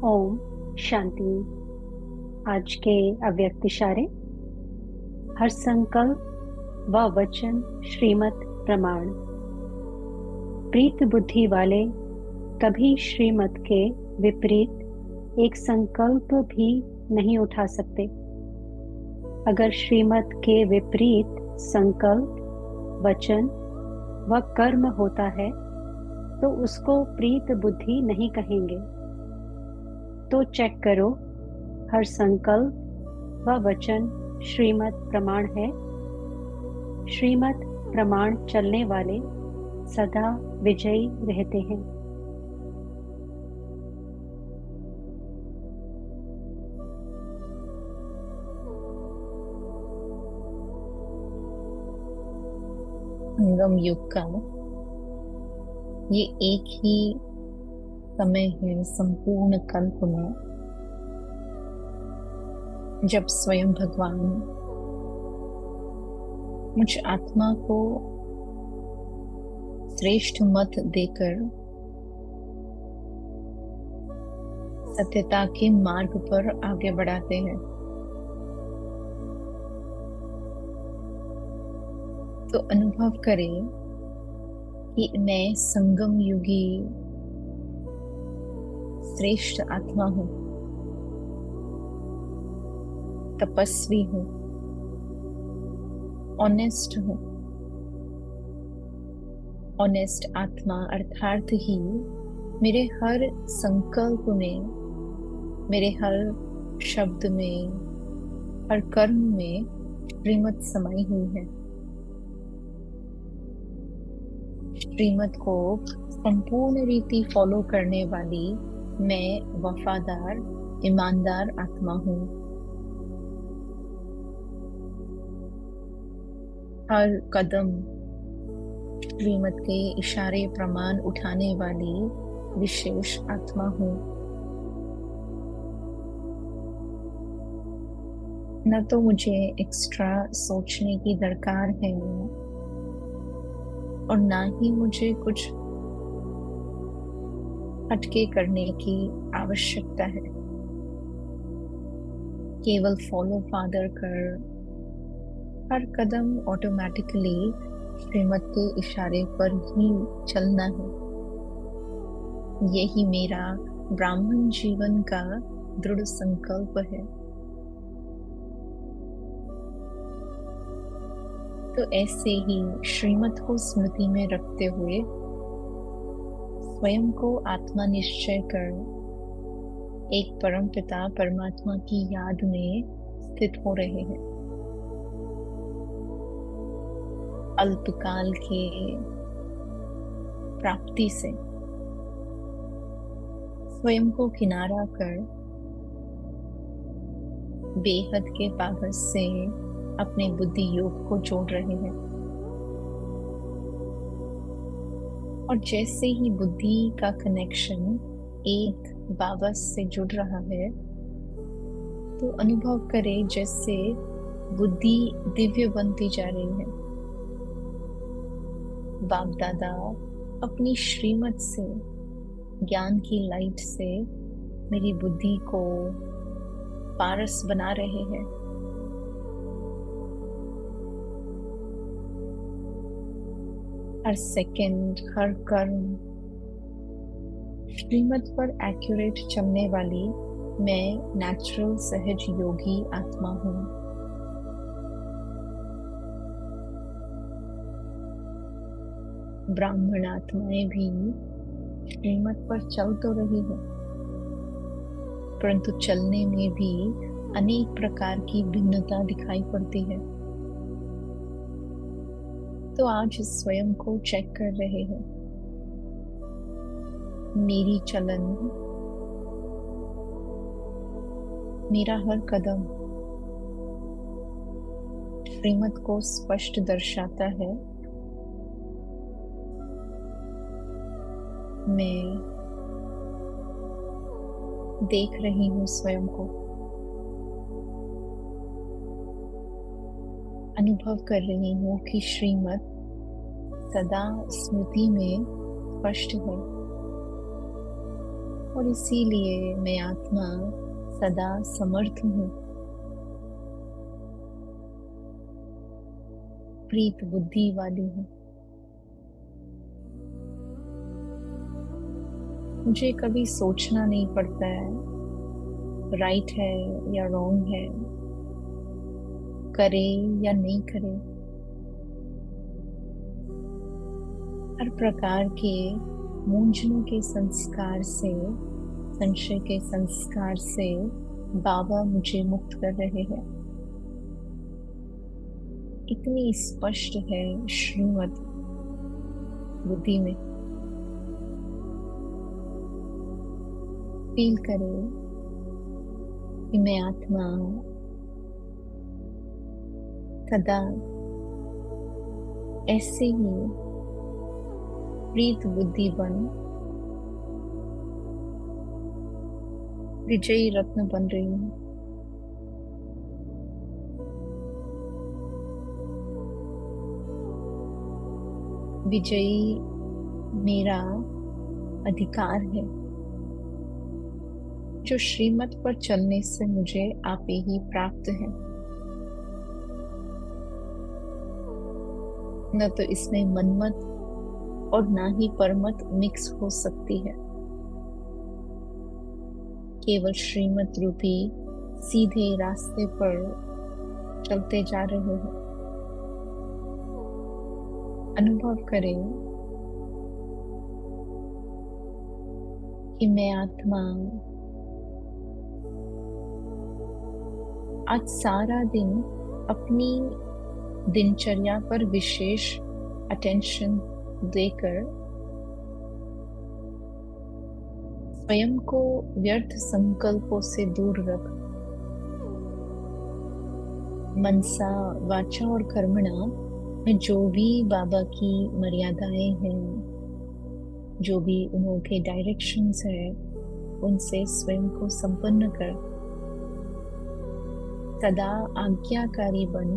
ओम शांति। आज के अव्यक्त इशारे। हर संकल्प व वचन श्रीमत प्रमाण। प्रीत बुद्धि वाले कभी श्रीमत के विपरीत एक संकल्प भी नहीं उठा सकते। अगर श्रीमत के विपरीत संकल्प, वचन व कर्म होता है तो उसको प्रीत बुद्धि नहीं कहेंगे। तो चेक करो, हर संकल्प व वचन श्रीमत प्रमाण है। श्रीमत प्रमाण चलने वाले सदा विजयी रहते हैं। संगम युग का ये एक ही समय है संपूर्ण कल्प में, जब स्वयं भगवान मुझ आत्मा को श्रेष्ठ मत देकर सत्यता के मार्ग पर आगे बढ़ाते हैं। तो अनुभव करें कि मैं संगम युगी श्रेष्ठ आत्मा हूं, तपस्वी हूं, ऑनेस्ट हूं। ऑनेस्ट आत्मा अर्थात ही मेरे हर संकल्प में, मेरे हर शब्द में, हर कर्म में श्रीमत समाई हुई है। श्रीमत को संपूर्ण रीति फॉलो करने वाली मैं वफादार, ईमानदार आत्मा हूं। हर कदम श्रीमत के इशारे प्रमाण उठाने वाली विशेष आत्मा हूं। न तो मुझे एक्स्ट्रा सोचने की दरकार है और ना ही मुझे कुछ हटके करने की आवश्यकता है। केवल फॉलो फादर कर हर कदम ऑटोमेटिकली श्रीमत के इशारे पर ही चलना है। यही मेरा ब्राह्मण जीवन का दृढ़ संकल्प है। तो ऐसे ही श्रीमत को स्मृति में रखते हुए स्वयं को आत्मा निश्चय कर एक परमपिता परमात्मा की याद में स्थित हो रहे हैं। अल्पकाल के प्राप्ति से स्वयं को किनारा कर बेहद के पागस से अपने बुद्धि योग को जोड़ रहे हैं। और जैसे ही बुद्धि का कनेक्शन एक बाबस से जुड़ रहा है, तो अनुभव करें जैसे बुद्धि दिव्य बनती जा रही है। बाप दादा अपनी श्रीमत से, ज्ञान की लाइट से मेरी बुद्धि को पारस बना रहे हैं। हर सेकंड, हर कर्म श्रीमत पर एक्यूरेट चलने वाली मैं नेचुरल सहज योगी आत्मा हूं। ब्राह्मण आत्माएं भी श्रीमत पर चल तो रही है, परंतु चलने में भी अनेक प्रकार की भिन्नता दिखाई पड़ती है। तो आज स्वयं को चेक कर रहे हैं। मेरी चलन, मेरा हर कदम श्रीमत को स्पष्ट दर्शाता है। मैं देख रही हूं स्वयं को, अनुभव कर रही हूं कि श्रीमत सदा स्मृति में स्पष्ट है। और इसीलिए मैं आत्मा सदा समर्थ हूँ, प्रीत बुद्धि वाली हूँ। मुझे कभी सोचना नहीं पड़ता है राइट है या रॉन्ग है, करे या नहीं करे। हर प्रकार के मूंझनों के संस्कार से, संशय के संस्कार से बाबा मुझे मुक्त कर रहे हैं। इतनी स्पष्ट है श्रीमद् बुद्धि में। फील करो कि मैं आत्मा सदा ऐसे ही प्रीत बुद्धि बन विजयी रत्न बन रही हूँ। विजयी मेरा अधिकार है, जो श्रीमत पर चलने से मुझे आपे ही प्राप्त है। न तो इसमें मनमत और ना ही परमत मिक्स हो सकती है। केवल श्रीमत रूपी सीधे रास्ते पर चलते जा रहे हैं। अनुभव करें कि मैं आत्मा आज सारा दिन अपनी दिनचर्या पर विशेष अटेंशन देकर स्वयं को व्यर्थ संकल्पों से दूर रख मनसा वाचा और कर्मणा में जो भी बाबा की मर्यादाएं हैं, जो भी उनके डायरेक्शंस है, उनसे स्वयं को संपन्न कर सदा आज्ञाकारी बन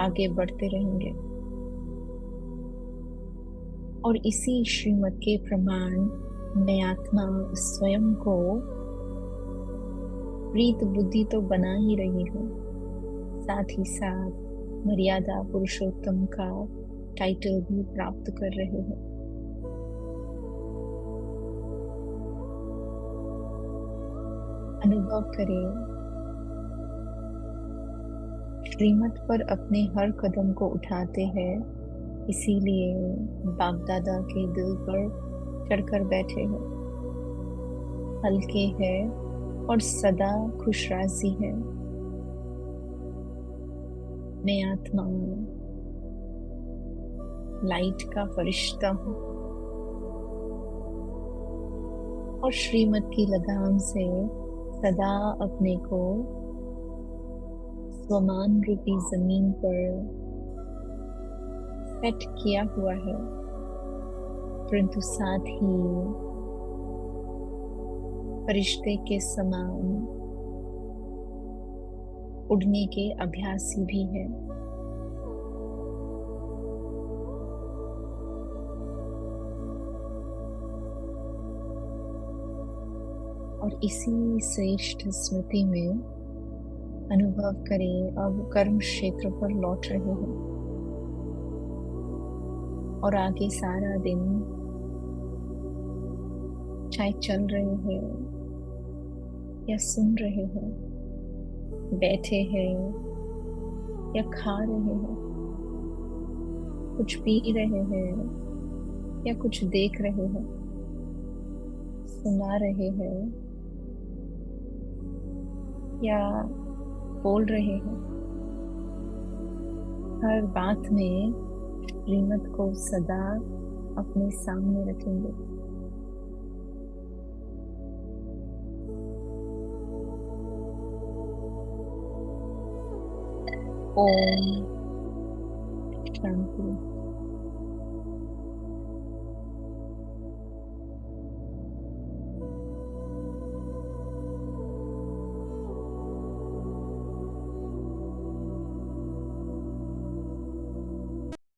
आगे बढ़ते रहेंगे। और इसी श्रीमत के प्रमाण मैं आत्मा स्वयं को प्रीत बुद्धि तो बना ही रही हूँ, साथ ही साथ मर्यादा पुरुषोत्तम का टाइटल भी प्राप्त कर रहे हैं। अनुभव करें श्रीमत पर अपने हर कदम को उठाते हैं, इसीलिए बाप दादा के दिल पर चढ़कर बैठे हैं। हल्के हैं और सदा खुश राजी है। मैं आत्मा लाइट का फरिश्ता हूँ और श्रीमत की लगाम से सदा अपने को स्वमान रूपी जमीन पर सेट किया हुआ है, परंतु साथ ही फरिश्ते के समान उड़ने के अभ्यासी भी है। और इसी श्रेष्ठ स्मृति में अनुभव करें अब कर्म क्षेत्र पर लौट रहे हैं और आगे सारा दिन चाहे चल रहे हैं या सुन रहे हैं, बैठे हैं या खा रहे हैं, कुछ पी रहे हैं या कुछ देख रहे हैं, सुना रहे हैं या बोल रहे हैं, हर बात में श्रीमत को सदा अपने सामने रखेंगे। ओम शांति।